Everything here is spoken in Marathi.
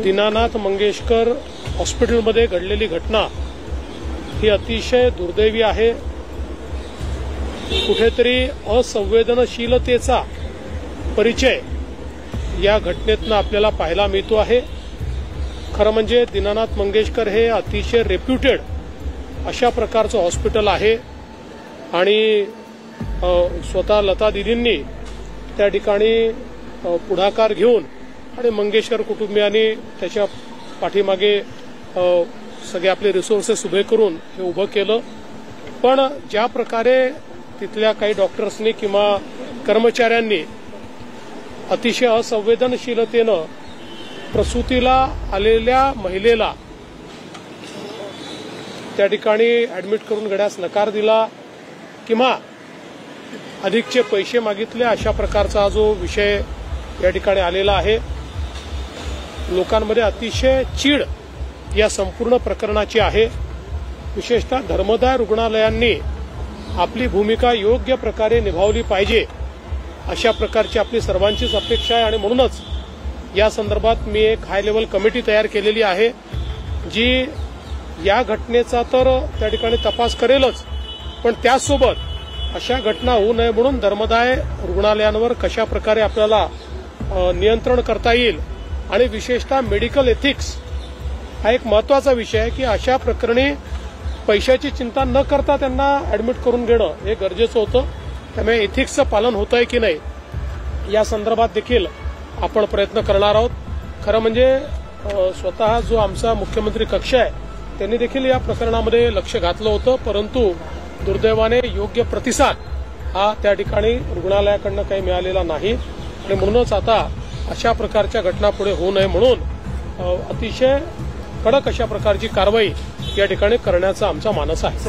दीनानाथ मंगेशकर हॉस्पिटलमध्ये घडलेली घटना ही अतिशय दुर्दैवी आहे। कुठेतरी असंवेदनशीलतेचा परिचय या घटनेतून आपल्याला पाहायला मिळतो आहे। खरं म्हणजे दीनानाथ मंगेशकर हे अतिशय रेप्युटेड अशा प्रकारचं हॉस्पिटल आहे आणि स्वतः लता दीदींनी त्या ठिकाणी पुढाकार घेऊन आणि मंगेशकर कुटुंबियांनी त्याच्या पाठीमागे सगळे आपले रिसोर्सेस उभे करून हे उभं केलं। पण ज्या प्रकारे तिथल्या काही डॉक्टर्सनी किंवा कर्मचाऱ्यांनी अतिशय असंवेदनशीलतेनं प्रसूतीला आलेल्या महिलेला त्या ठिकाणी ऍडमिट करून घेण्यास नकार दिला किंवा अधिकचे पैसे मागितले, अशा प्रकारचा जो विषय या ठिकाणी आलेला आहे। लोकांमध्ये अतिशय चीड या संपूर्ण प्रकरणाची आहे। विशेषतः धर्मदाय रुग्णालयांनी आपली भूमिका योग्य प्रकारे निभावली पाहिजे अशा प्रकारची आपली सर्वांचीच अपेक्षा आहे आणि म्हणूनच या संदर्भात मी एक हाय लेवल कमिटी तयार केलेली आहे जी या घटनेचा तर त्या ठिकाणी तपास करेलच, पण त्यासोबत अशा घटना होऊ नये म्हणून धर्मदाय रुग्णालयांवर कशा प्रकारे आपल्याला नियंत्रण करता येईल आणि विशेषतः मेडिकल एथिक्स हा एक महत्वाचा विषय आहे की अशा प्रकरणी पैशाची चिंता न करता त्यांना ऍडमिट करून घेणं हे गरजेचं होतं। त्यामुळे एथिक्सचं पालन होतंय की नाही या संदर्भात देखील आपण प्रयत्न करणार आहोत। खरं म्हणजे स्वतः जो आमचा मुख्यमंत्री कक्ष आहे त्यांनी देखील या प्रकरणामध्ये लक्ष घातलं होतं, परंतु दुर्दैवाने योग्य प्रतिसाद हा त्या ठिकाणी रुग्णालयाकडनं काही मिळालेला नाही आणि म्हणूनच आता अशा प्रकारच्या घटना पुढे होऊ नये म्हणून अतिशय कडक अशा प्रकारची कारवाई या ठिकाणी करण्याचा आमचा मानस आहे।